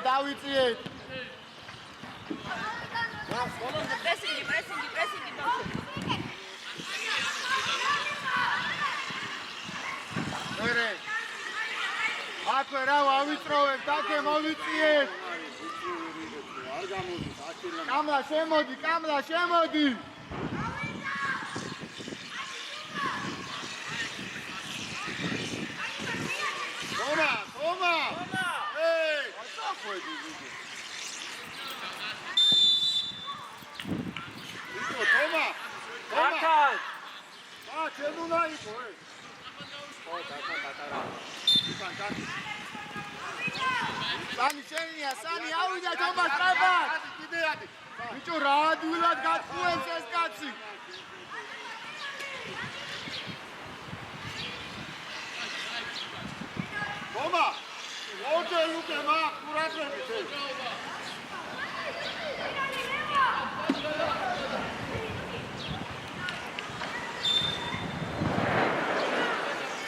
დავიწიეთ. პრესინგი ბავშვი. მერე. აქვე რა ავიწროვებთ, აქე მოვიწიეთ. არ გამოდის, აქელა. კამლა შემოდი. Toma! Hey! Așa foi, Toma! Arcan! Da, ce nu n-ai, băi! Sani, auzi, Toma, trabat! Nici o Radu, l-ați gat să scați! Toma! Orice lucru, mă, curajă!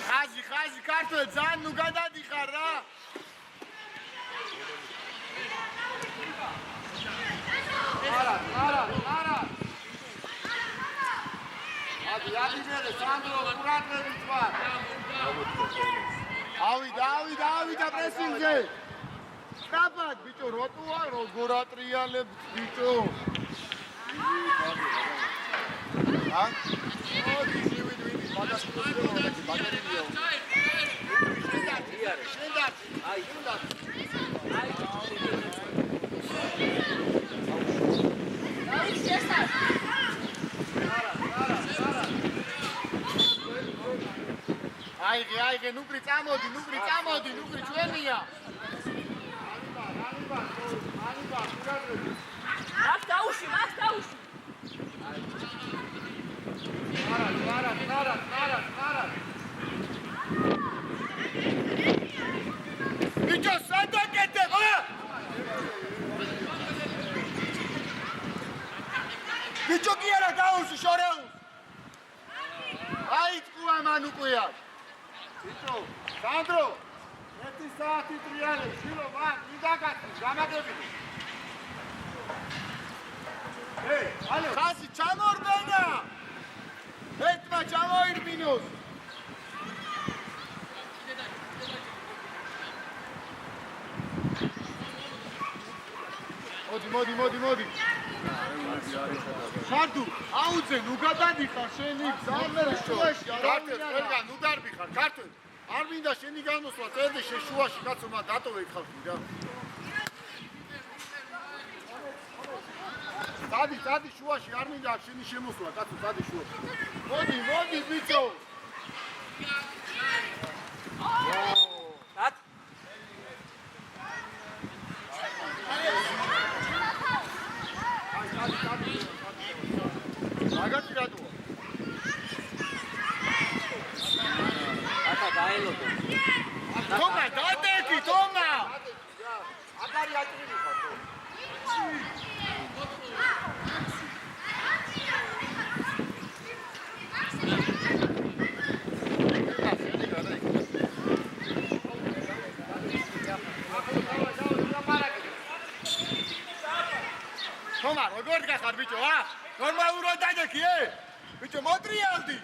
Hazi, cartul, țan, nu gata de hara! Ara! Adi bine, Sandro, curajă, Victoar! ავიდა პრესინგზე. Strabad, ბიჭო, როტოა, როგორ ატრიალებთ, ბიჭო. ა? ოდი ვიდი, მაგას პრობლემა, ბაგერია. შენდა. აი. აი, შეესწარ. აიღე, ნუკრი წამოდი, ჩვენია. ანიბა, კურატრები. მას დაუში. არა. ბიჭო, სადაკეთებ, ა? ბიჭო კი არა დაუში შორეულს. აი თქვა მან უკუია. Bito, Sandro, ერთი საათი ტრიალებს, შილო, მაგ, მიდაგაცი, გამაგებინე. ალო, ხაზი, ჩამორბენა! ერთმა ჩამოირბინოს. მოდი. შარდუ, აუძე, ნუ გადადიხარ შენი ზამერ შუაში, არა, ნუ დარბიხარ, ქართველ. არ მინდა შენი გამოსვლა, წერდი შუაში, კაცო, მა დატოვე ხალხი რა. დადი შუაში, არ მინდა შენი შემოსვლა, კაცო, დადი შუაში. მოდი, ბიჭო. ათ მაგათი რატოა? ათა დაელოდო. Toma, დადეკი, Toma! აკარი აჭრილი ხარ თო. Toma, როგორ გახარ ბიჭო, ა? ნორმალურად დადეკი, ბიჭო, მოტრიალდი.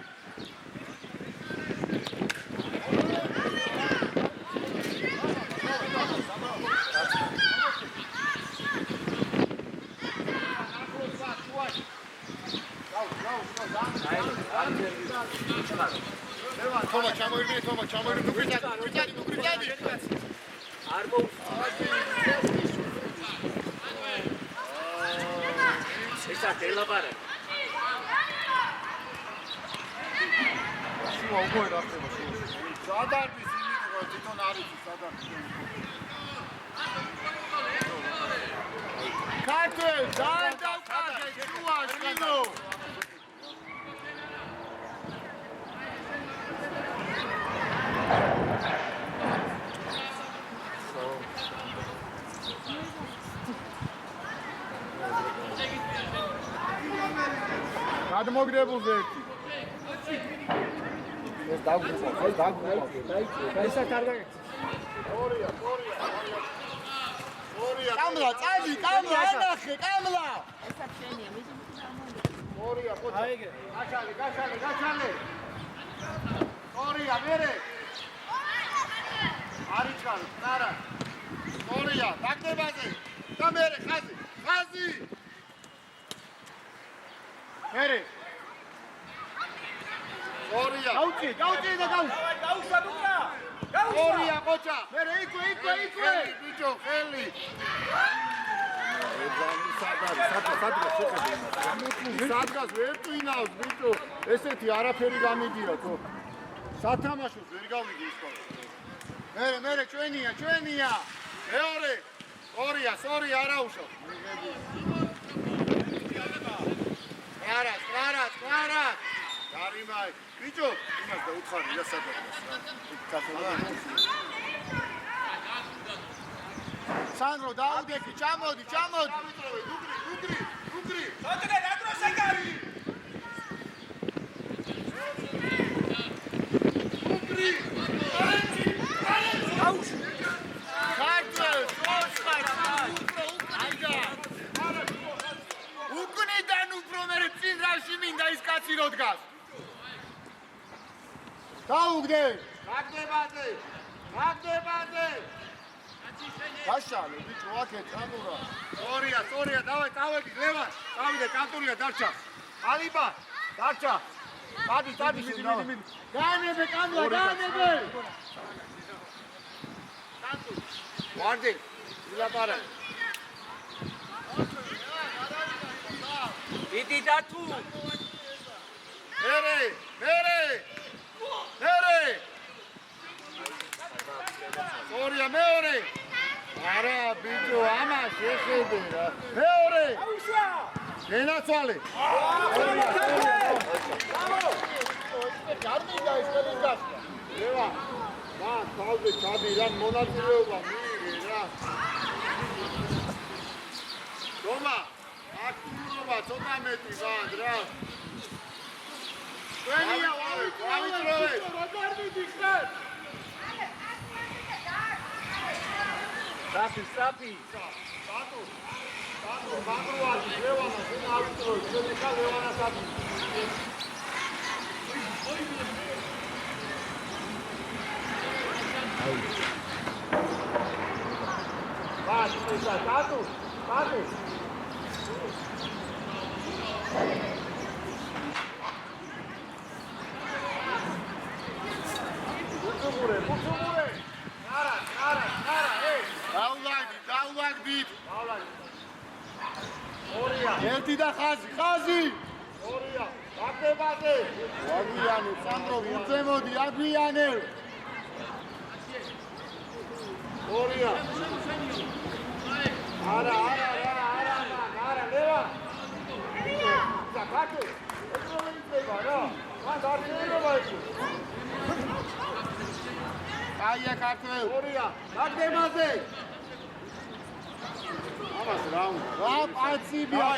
Toma, ჩამოირბინე, ნუგრიტადი. არ მოუს. ესა დელაბარე. შუა უკვე რა ხდება შუა. სადარბის იმით რომ თვითონ არის სადარბის. ქართველ ძალიან დავკარგე შუაში ნინო გადმოგდებულზე ერთი ეს დაგვიწყო ესა კარგია ორია კამლა წალი კამლა ანახე კამლა ესა შენია მის ორია ხოჭა აიგე გაჩალე ორია მერე არიჩალი ნარა ორია დაგდებაზე და მერე ხაზი მერე ორია გაუჭი და გაუშვა დუკა ორია ყოჭა მერე იკვე ბიჭო ხელი სადღაც ვერ წვინავს ბიჭო ესეთი არაფერი გამიდია თო სათამაშოს ვერ გავიდი ის ხოლმე მერე ჩვენია მეორე ორია არაუშავ კვარა გარიმაი ბიჭო იმას დაუთხარი რა სადღაც სანდრო დაუდექი ჩამოდი დუგრი ოთრე რა დროს ეკარი დუგრი აუშ ქართულ უკნიდან უფრო მერე წინ რაში მინდა ის კაცი რო დგას დაუგდე გაგდებაზე გაშალე ბიჭო აქეთ ამურა ორია დავედი ლევან დავიდე კანტურია დარჩა ალიბა დარჩა დადი მიდი განებე კამლა განებე კანტუ ვარდი ილაპარა დიდი დათუ მერე ორია მეორე არა ბიჭო ამას შეხედე რა მეორე აუშვა ენაცვალე ორია გარმინდა ის კელინგას რევა და თავზე ჩადი რა მონაწილეობა მიიღე რა დომა აქტიურობა ცოტა მეტი ბად რა ჩვენია ავიწროვე როგორ მიდიხარ Sapi. Tatu, bagruadi, levana, sena avitro, sena levana sapi. Vai, Tatu. Bucumure. Nara, hey. დაულაგდი. ორია. ერთი და ხაზი. ორია. დაგდებაზე. აგვიანე, სანდრო, ურთე მოდი, აგვიანე. ორია. არა, ლევა. საკაკე. ეს რომ იქნება რა? მან დარჩენილობა იყო. აია ქართველ. ორია. დაგდებაზე. ამას რა უნდა? რა პაციბია,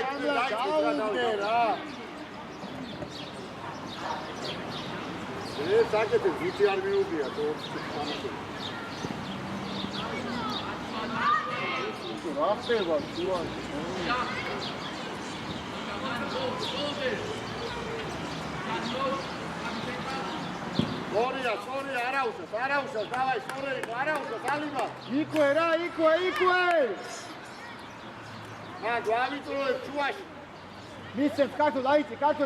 დაუგდე რა. ეს საკეთე ვიტი არ მიუღია თო სამასე. რა ხდება შუაში? ორია, არაუშავს, დავაი, სორერი, არაუშავს, ალიბა. იკვე. მა გვავიწროებ შუაში. მისცემს ქართულ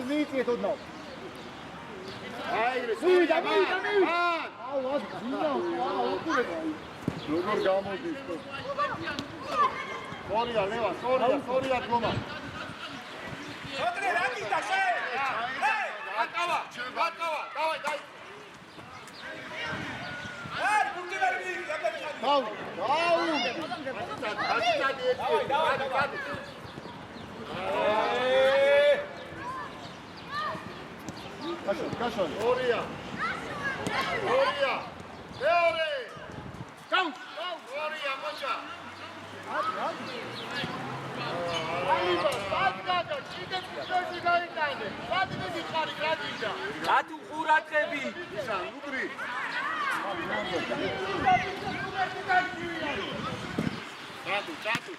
მიიწიეთ ოდნავ. აიგრე, მივიდა. აუ, აზგინა, უყურე. როგორ გამოდის ხო? ორია, ლევა, სორია გომა. ოთრე რა გიტა შე? აკავა, დავაი. არ ბუკი ვერ მიიღე, აკეთე. დაუ. გადი. კაშონ. ორია. მეორე. დაუ. ორია მოჭა. ალიბა, სადგადა, ჩიგეთი გაიტანე. ვადიმედი ხარი გრადიჯა. რატო ყურადღები? ისა, უგრი. ჩატუ.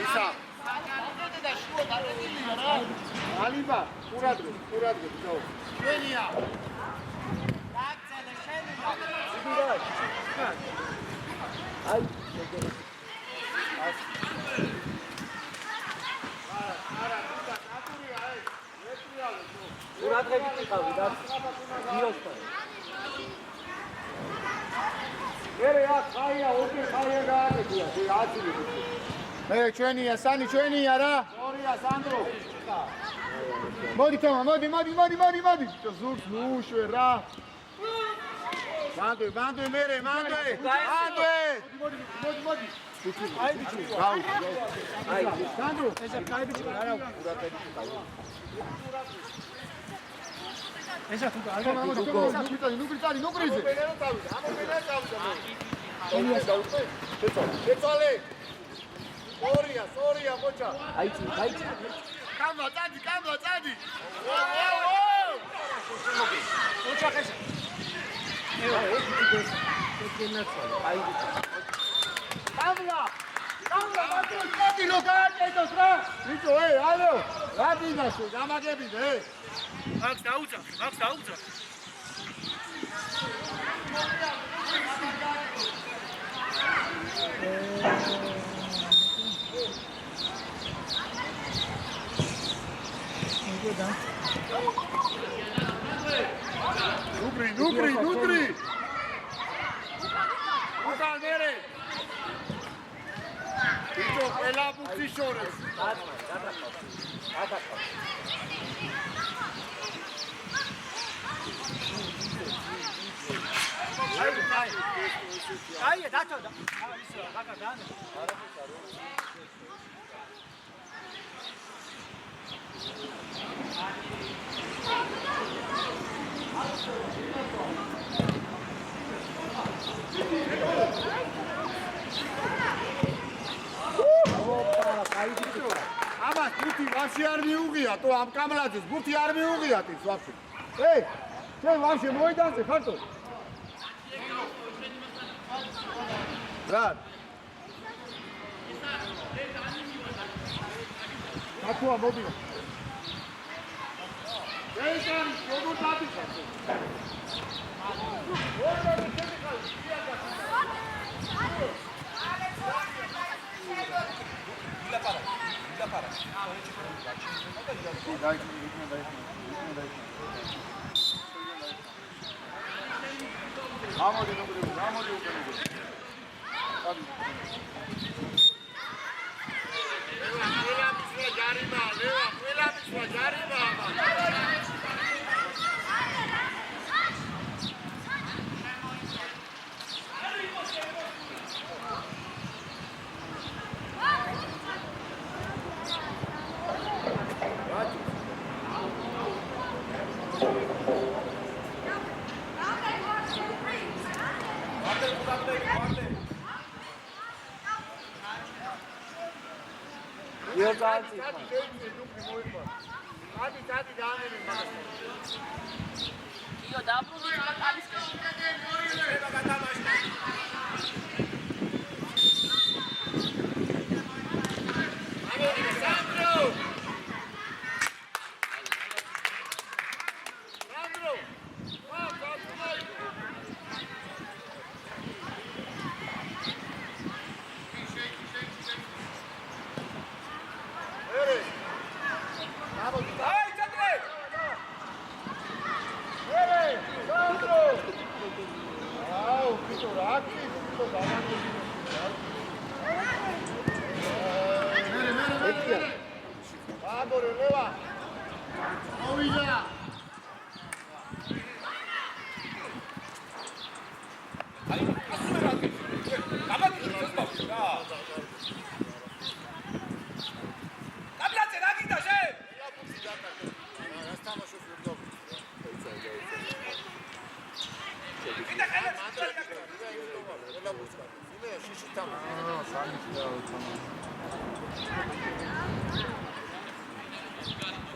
ისა. და შუა დაგეწილია რა. ალიბა, ყურადღე, დაუ. ჩვენია. დაგწელე შენი. აი, ყურადღებით იყავი და მიოსთან. ერე აქ ხაია, ოქი ხაია გააკეთია, აცილი. ჩვენია, სანი ჩვენია რა. ორია, სანდრო. მოდი თომა, მოდი. ზურგს ნუშვე რა. მანდე მერე. მოდი. აი ბიჭი. აი, სანდრო, ეს კაი ბიჭი არა ყურადღებით იყავი. ესა თუ არ გამოვიდა, ნუგრიზე. შეწვალე. სორია, მოჭა. აი. კამლა, წადი. მოჭა ხესა. აი, კამლა, წადი ლოგააკეთოს რა. ვიწო, ალო. რა დინასო, გამაგებიდე. მაქვს დაუძა. ნუგრი. უკან მერე. ვიწო, ყველა ბუქში შორეს. აი, დათო. ისო, გაკა დაანე. ამას ბუთი ვაფშე არ მიუღია, თუ ამ კამლაძეს ბუთი არ მიუღია ის ვაფშე. შენ ვაფშე მოიდანზე ხარტო. რა? აკუა მოდი. ეიდან როგორ დადიხარ? ამოდი უკანე. ყველა ჯარიმა. Cadi, dammi io da appunto la capisco.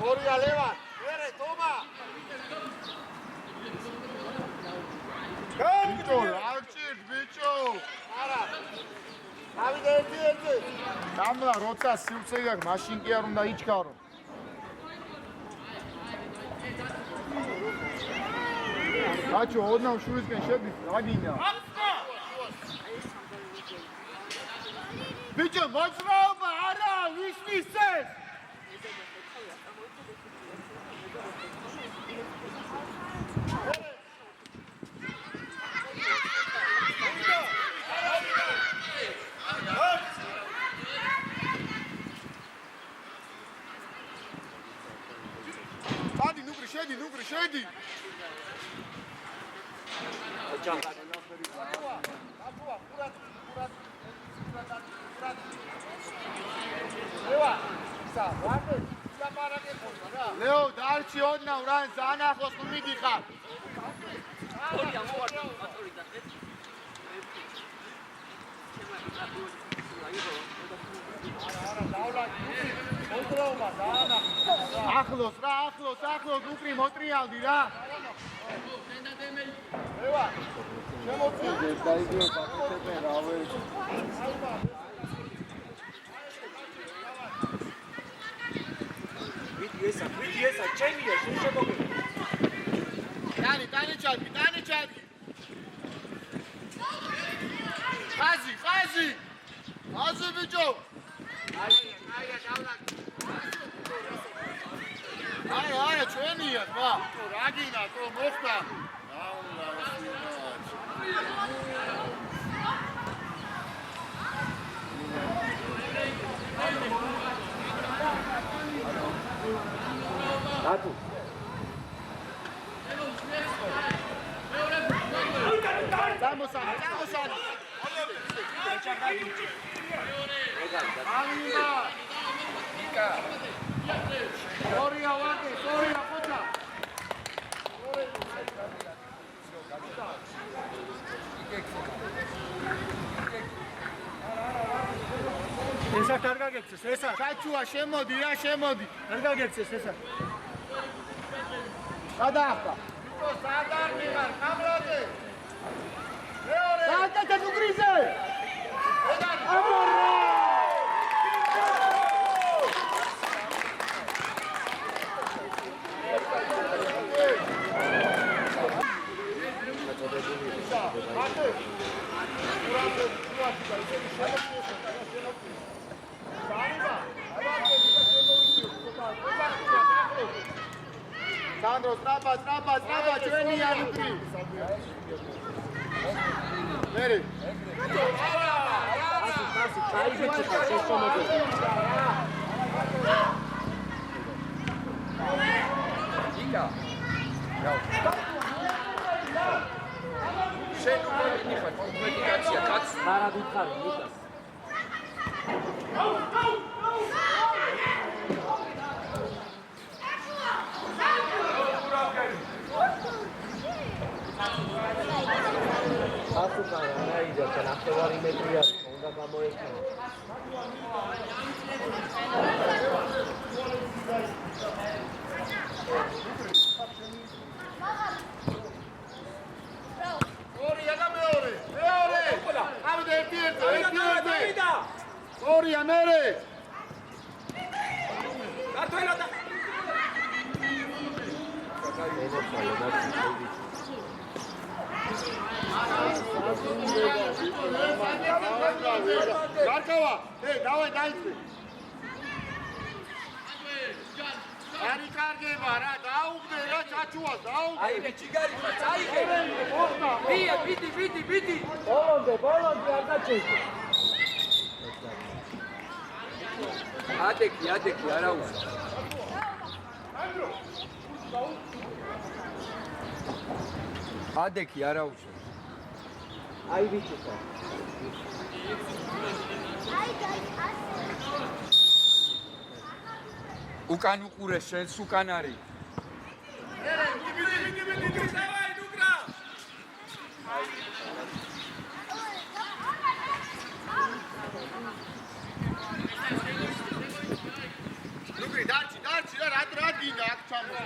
ორია ლევან. მერე თომა. ბიჭო, არ ჭირთ ბიჭო. არა. ავიდე ერთი. დამლა როცა სივრცე გაქვს, მაშინ კი არ უნდა იჩქარო. ბაჭო, ოდნავ შურისკენ შედის, რაგინა. ბიჭო, მოძრაობა არა, ვის მისცეს? დადი, ნუკრი, შედი. ლეო, დარჩი ოდნავ რა, ძალიან ახლოს ნუ მიდიხარ. ახლოს, ნუკრი მოტრიალდი რა. ლევა, შემოწი. დაიგიო, ბაკეთებენ რა ვერ. ვიდი ესა, ჩემია, შენ შემოგე. ტანი ჩადი. ხაზი ბიჭო. არა, ჩვენია, ხა. რაგინა, თო მოხდა. დათო წამოსანი ალიბა ნიკა სორია ხოჭა ესა არ გაგეცეს, ესა. ჩაჩუა, შემოდი. არ გაგეცეს ესა. გადაახტა. ბიჭო, სადარ მიყარ, კამრაზე. მეორე. დაკეთე ნუგრიზე. ამორა. სანდრო, სტრაბა, ჩვენია ნუკრი. მერე. აიგეთ ხა შემოგე. იკა. შენ უკვე მიხარ კონკრეტიკაცია კაც. არა გითხარი ნიკას. ასუკან აიძა თან 9 მეტრი არის, უნდა გამოექნა. მეორე. ავიდე ერთი. ორია მერე. კარტოელა და გარკავა, დავай დაიწყე. არი კარგება რა, დაუგდე რა ჩაჩუას, დაუგდე. აიღე ჩიგარი ხა, წაიღე. ბიდი. ბოლონდე არ გაჩერდა. ადექი, არა უსა. ადექი არა უშო. აი ვიცით. უკან უყურე შენს უკან არის. დავაი ნუკრა. ნუკრი დარჩი რა გინდა აქ ჩამოვა.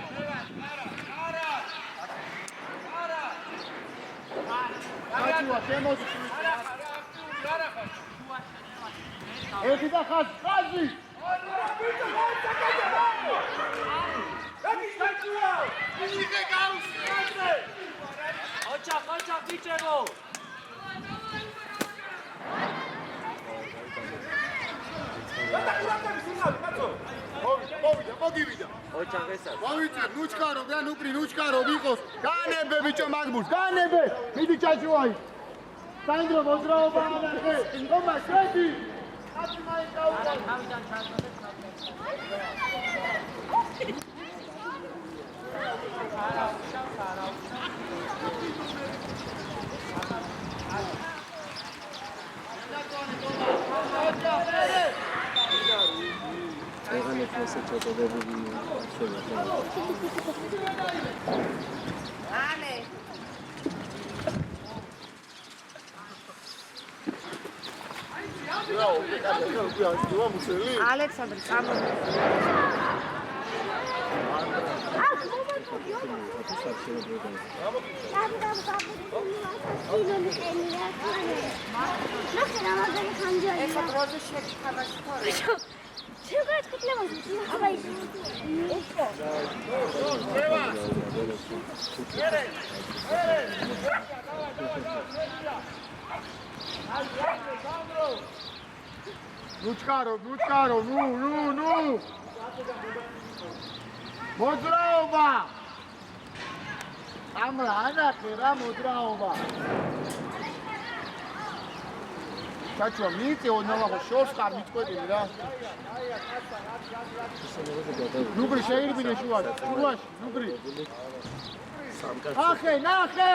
არა, შემოდი. ერთი და ხაზი. ოჩა ბიჭებო. მოგივიდა. ოჩა ესა. მოვიწე, ნუჩკარო, და ნუჩკარო ვიყოს. განებე ბიჭო მაგბურს, განებე. მიდი ჩაჩუაი. სანდრო მოძრაობა ანახე. ხომა შედი. კაცი მაინც დაუყარ. თავიდან ჩასწრაფე. ეგანეთ ესე ჩაწოდებული შეიძლება. ανε ალექსანდრე წამოდი. ნუჩკარო, ნუ. მოძრაობა. ამლა ანახე რა მოძრაობა. ჩაჩუა მიწე ონალაღო შორს ხარ მიწყვეტილი რა. ნუგრი შეირბინე შუაში, ნუგრი. ახე, ნახე.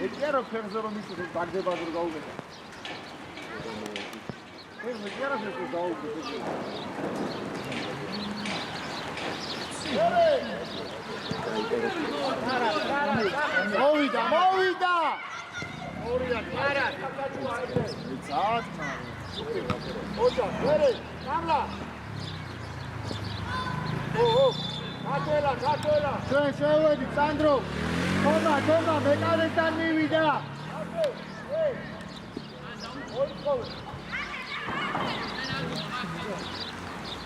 ეკერო ფერზე რომ ისე დაგდებად რო გაუგებო. ეს მეკერა შეჭო დაუგებო. მოვიდა. ორია, არა. ცაც. ოჯა, ვერე, გამლა. გატოლა. ჩვენ შევედი, სანდრო. თომა, მეკარესთან მივიდა.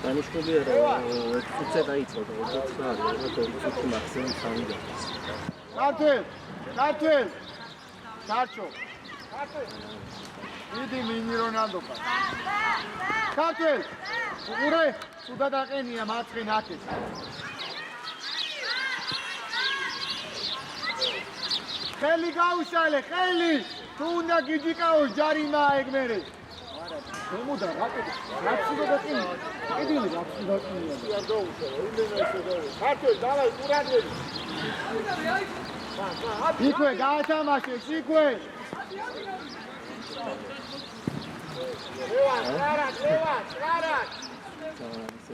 დანიშნულია რომ 20-ზე დაიწყო და 29 25 მაქსიმუმ 3 გატელ. დარჩო. დიდი მინი რონალდო. გატელ. უყურე, სუდა დაყენია მაცხენ აკეს. ხელი გაუშალე, ხელი. თუ უნდა გიჯიკაოს ჯარიმა ეგ მერე. მომოდა რაკეტი. რაცი დაგაკინი. ედილი რაცი დაგაკინია. არ დაუშალე, იმენა ისე დაუშალე. ქართულ დავაი ყურადღები. იქვე გაათამაშე, იქვე. ლევან.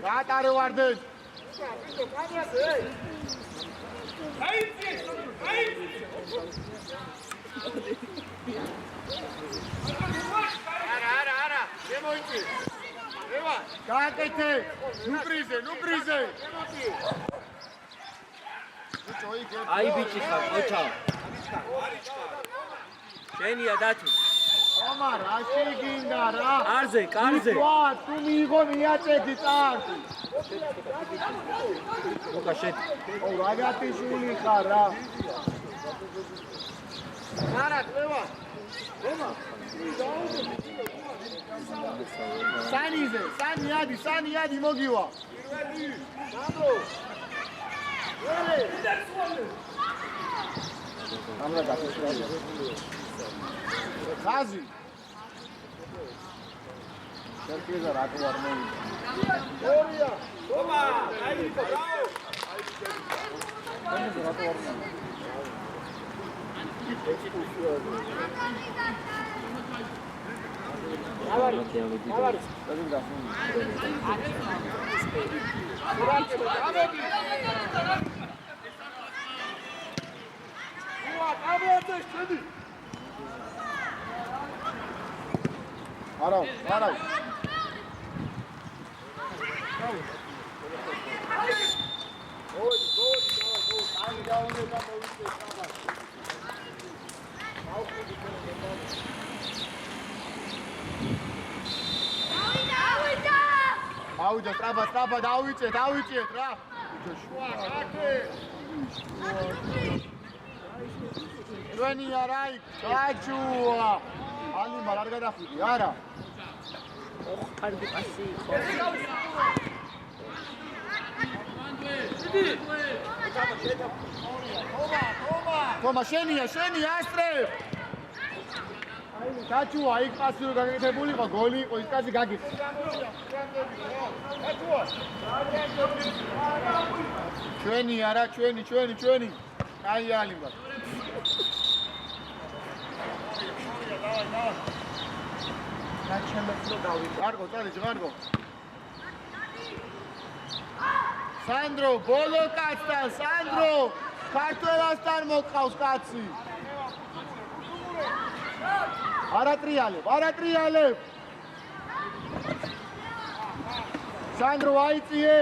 გაატარე ვარდენ. არა, შემოიწი. ლევან, გააკეთე. ნუბრიზე. აი ბიჭი ხარ, ოჩა. შენია დათი. ამა რა შეგინდა რა? კარზე. ვა, თუ მიიღო მიაწედი წარდი. უკა შედი. ო, რაგათი შული ხარ რა. არა, ლევან. სანი მოგივა. ამლა გასაშრალია. ხაზი. შერკეზა რატო არ მოვიდა? ორია. ოპა, აიწყო, დაო. აიწყო, რატო არ მოვიდა? ავარი. დაგინ გასული. არა. ავიდა, სტრაბა, დავიწეთ რა. შუა, ხათე. ჩვენია რა იქ, გაჩუა. ალიმ არ გადახიდი, არა. კარგი პასი იყო. თომა, შენია, ასწრებ. გაჩუა, იქ პასი რო გაკეთებულიყო, გოლი იყო, ის კაცი გაგიხსნა. ჩვენი არა, ჩვენი. აი ალიმ. გარგო, წადი. სანდრო, ბოლო კაცთან, სანდრო! ქართველასთან მოყავს კაცი. არატრიალებ. სანდრო აიწიე.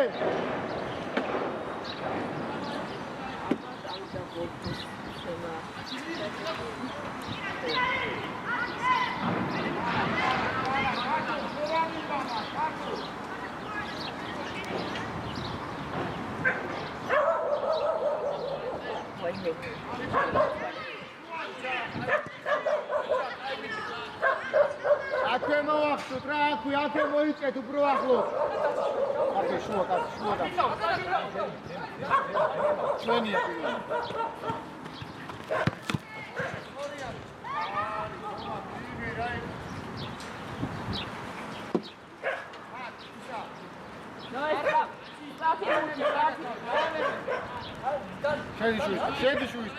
აქვე მოვახსოვთ რა, აქვე მოიწეთ უფრო ახლოს. აქვე შუა კაცი. ჩვენია პირველი. შედი შუის.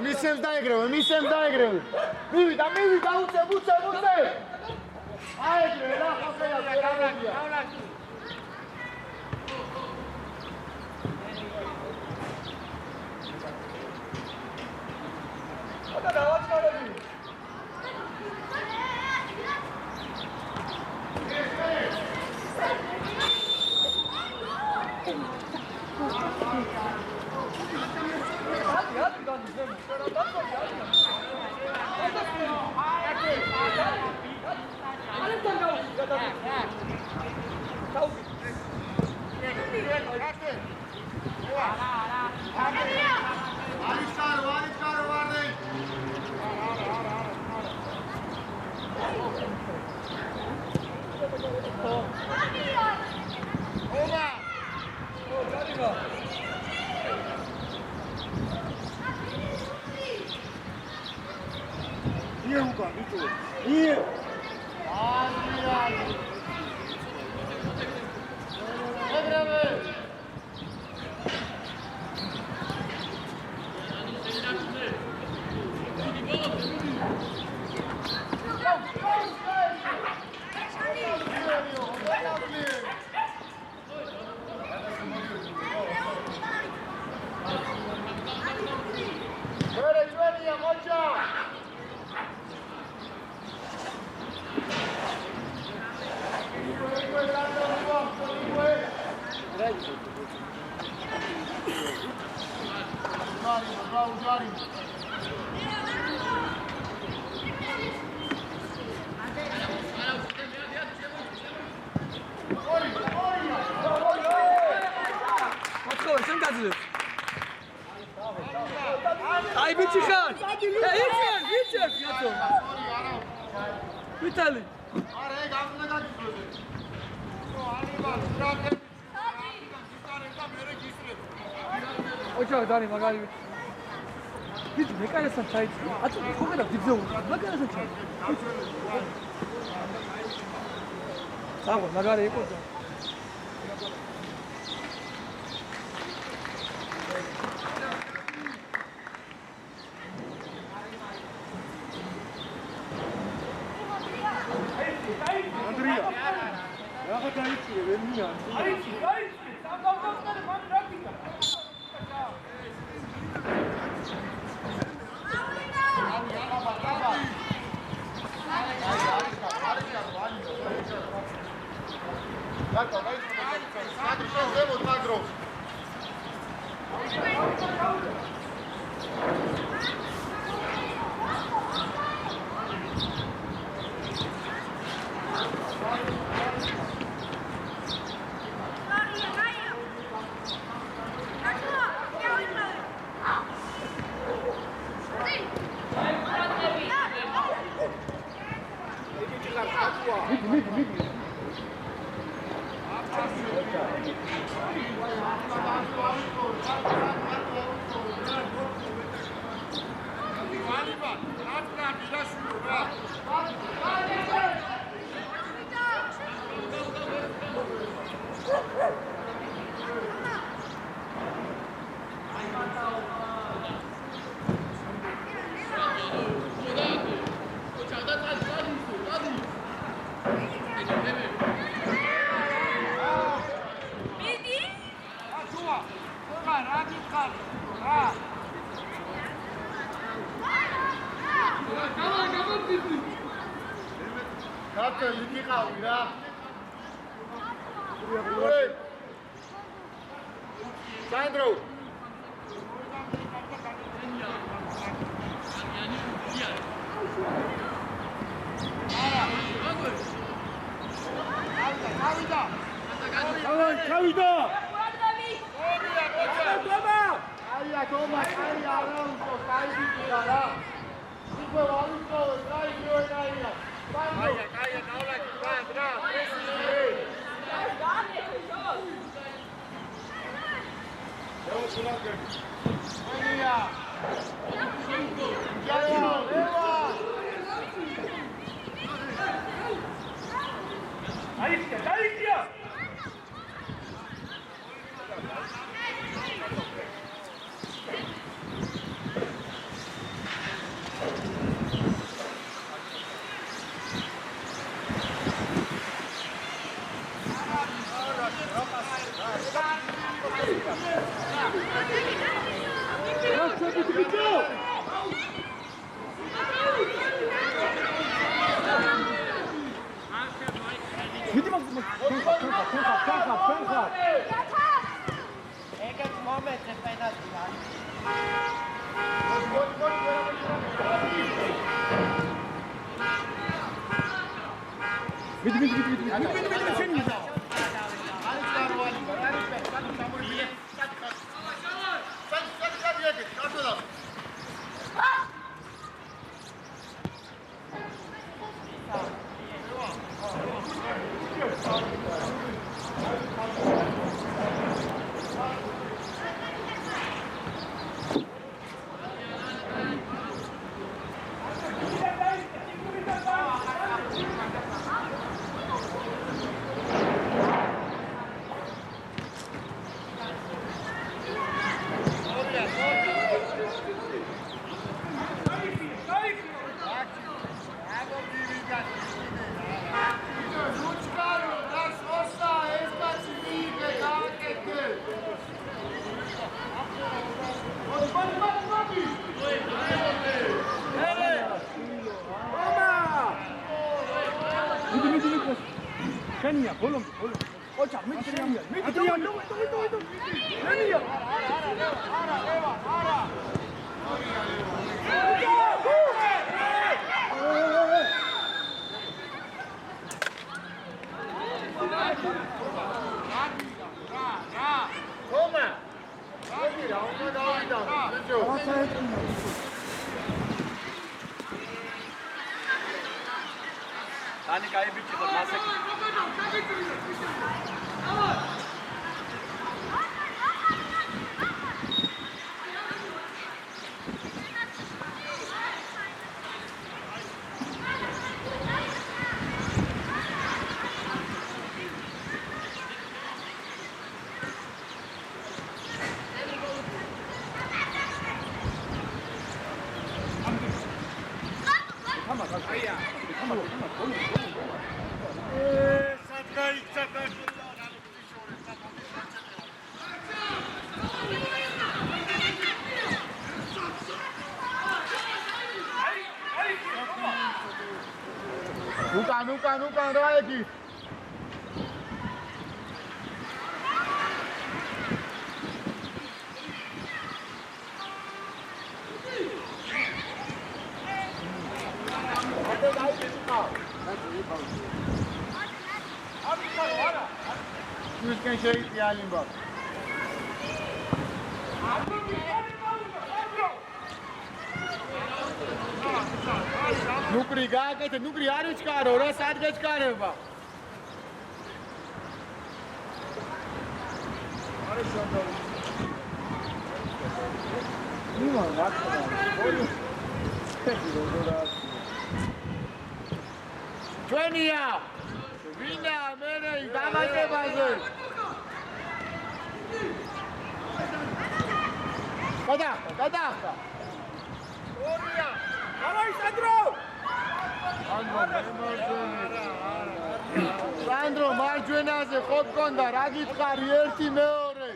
მისცემს დაეგრევე. მივიდა, უწე. აეგრე რა, ხოსელა გერამებია. ოდა დავაწყარები. Ay bitti kan. Geçer. Vitali. Are gamla gaçıyordu. Ocak dani magari. Hiç ne kadar sen çay içiyorsun? Açık o kadar güzel oldu. Ne kadar sen çay? Tamam, magari yıkıyor. მარტო გაიწყო მაგრი შევზემოთ მაგრო ქართველი გიყავი რა სანდრო გავიდა აია თომა აია რა უყო კაი რა უკვე ვაუწყო კაი გიოენაია აია კაია ნავლაკი ბანდრა პრესიე დაუ სულაგები აია ჯაია ევა აიქია შენია ბოლო ოჩა მე შენია მე შენია არა ხომა აი რა უნდა დავიდა ბიჭო Ani kai bitti da masa. უკან რა იგი Üsken şey halim bak. Nukri gāgate, nukri arī čkāro, rosāt gać kārībā. Nima vakti. Ჩვენია. ვინა მერე დამატებაზე. გადახდა. ორია. დავაი სანდრო. სანდრო მარჯვენაზე ხო გქონდა, რა გითხარი ერთი მეორე.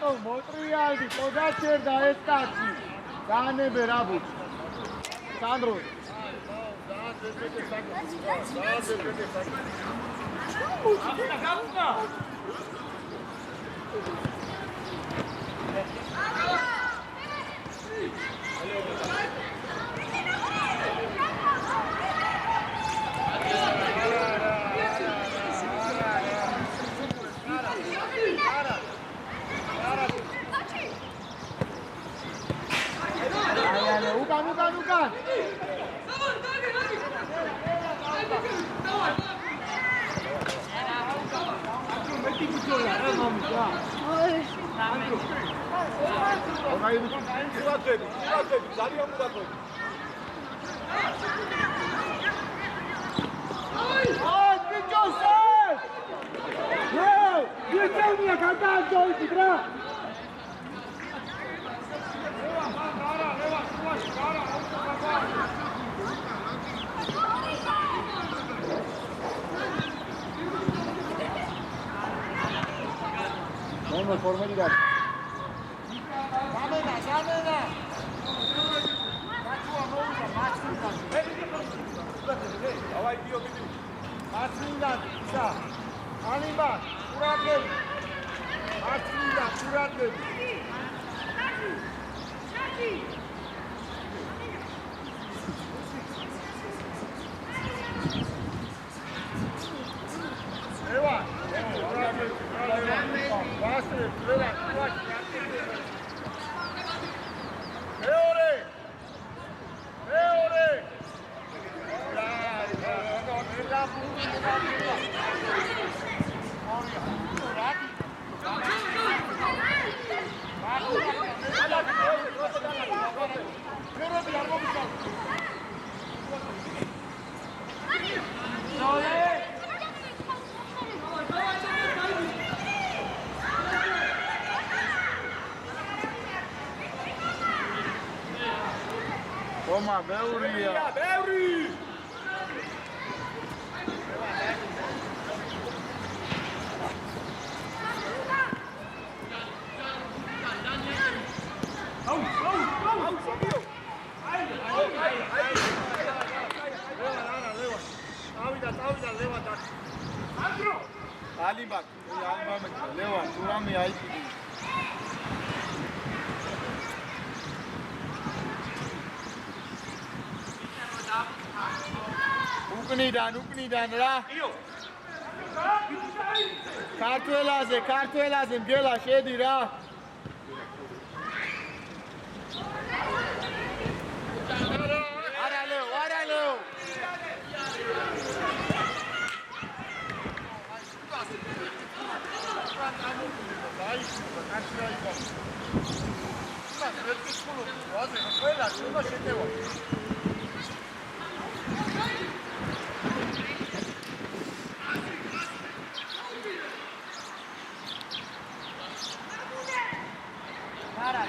Ато მოტრიალდი, პოდაჩერდა ეს კაცი. დაანებე რა ბუჩი. სანდრო. უკან. მეტი ბიჭია რა მომწა. სურათები, ძალიან მუდაქვები. აი, ბიჭოსე! ბიჭებია გადააჭოით რა. Vamos a formar igual. Gamena. Давай, Гио, беги. Мациндан, иса. Алима, куратები. Мациндан, куратები. Ewa. Toma, ბევრია. ბევრი. აუ, შობიო. აი. ავიდა, ლევა და. ანდრო. ალიბაკ, ლევა, თურამე აიჭი. უკნიდან რა. ქართველაზე მგელა შედი რა. არა ლეო. Para.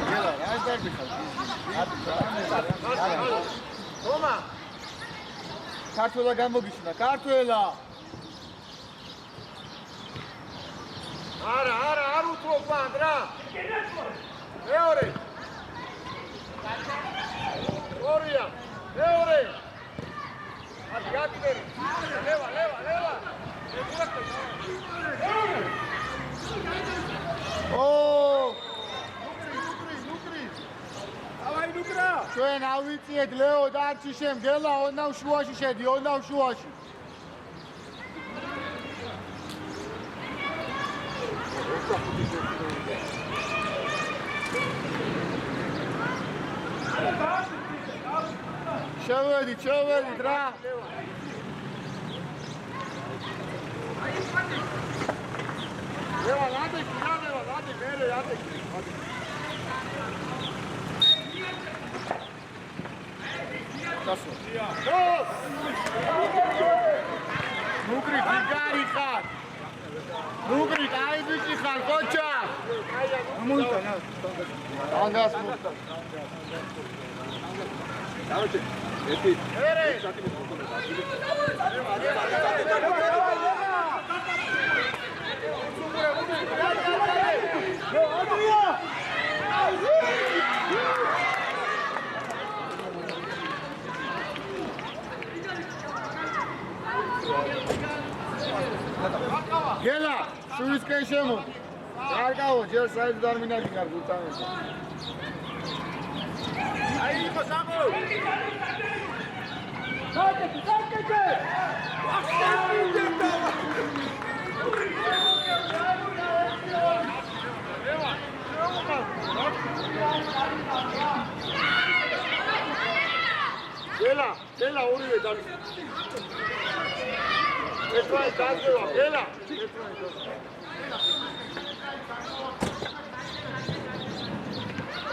გელა, რა დაგიხარ? თომა. ქართველა გამოგიშნა, ქართველა. არა, არ უთრობ ბანდ რა. მეორე. ორია. მეორე. აკიდერი. ლევა. ნუკრი. ავაი ნუკრა. ჩვენ ავიწიეთ ლეო და არჩი შემ გელა ონავ შუაში შედი, ონავ შუაში. შევედით რა. ლევა, ლადექი, მერე ლადექი. ნუკრი ბიგარი ხარ. ნუკრი აიბიჭი ხარ, კოჩა. მოიტანა. ანგას მოიტანა. დავჭი. ერთი. მერე. გელა, შურისკენ შემოდი. გარკავო, ჯერ საერთოდ არ მინაგინარ გულწამეს. აი იყო სამო. საკეთე. გელა ორივე დალის. ეტრაი დაგევა, გელა.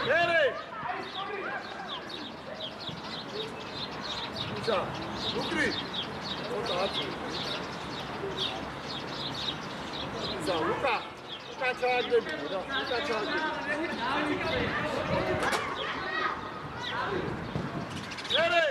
მერე. ისა, ნუკრი. ოტა აწი. ისა, ლუკა ჩააგდები რა, ლუკა ჩააგდები. მერე.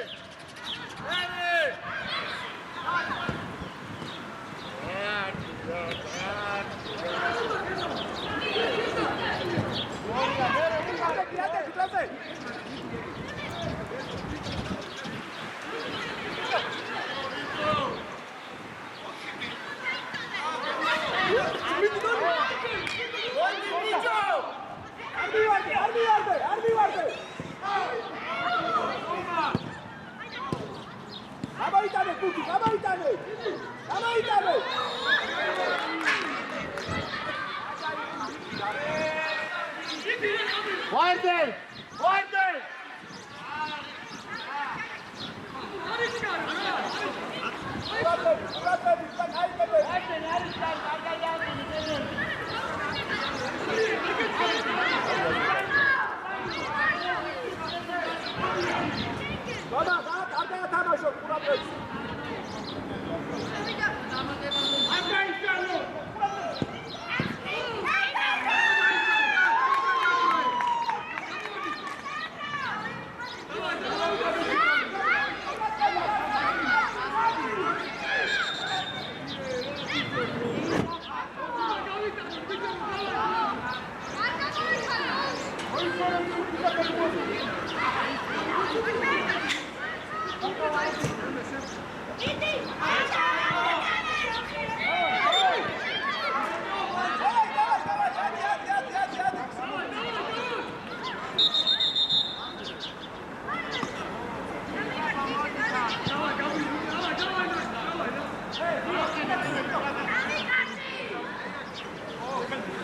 Вайдер!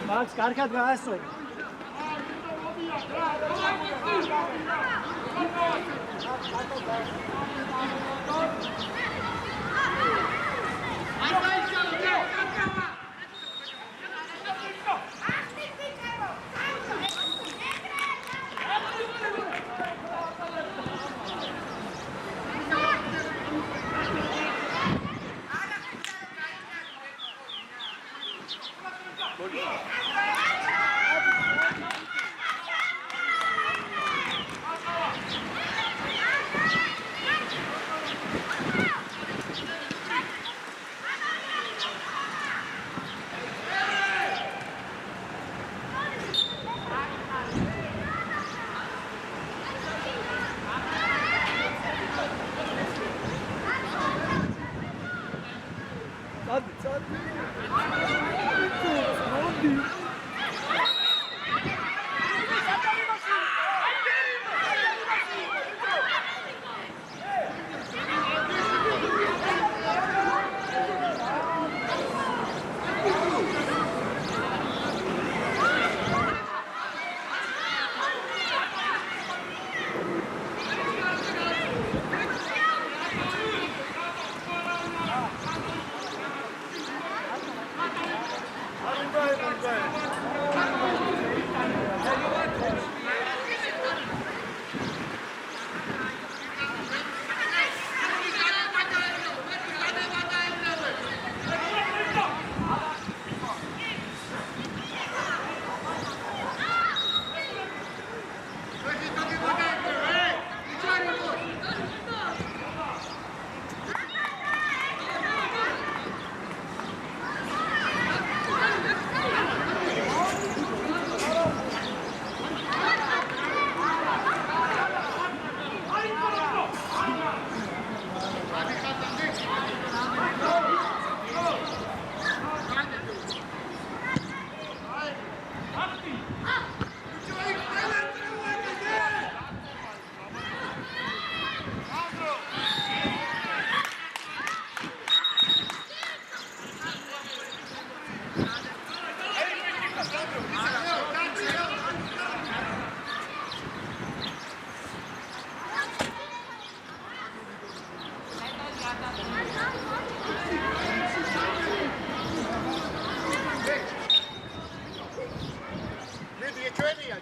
Max, კარგად გაასწორე.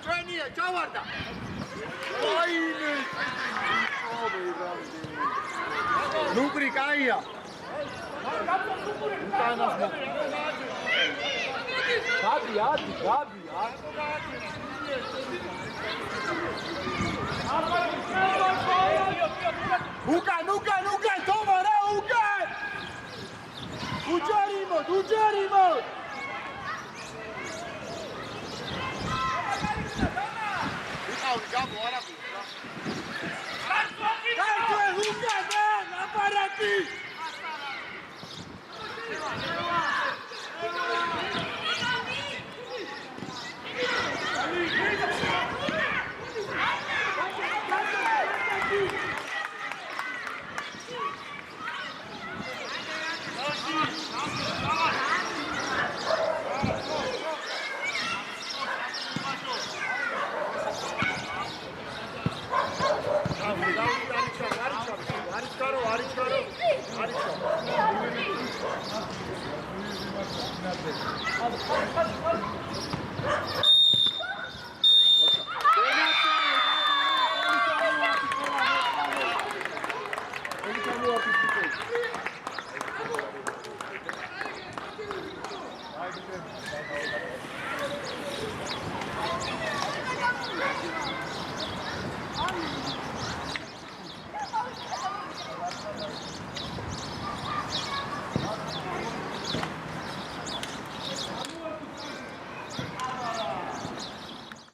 ჩვენია, ჩავარდა. აიმე. ნუკრი კაია. გადი. უკან, თომა რა უკან! უჯარიმო! ვიყავი გამო არაფერი რა. კარტვე უკან, აპარატი! არის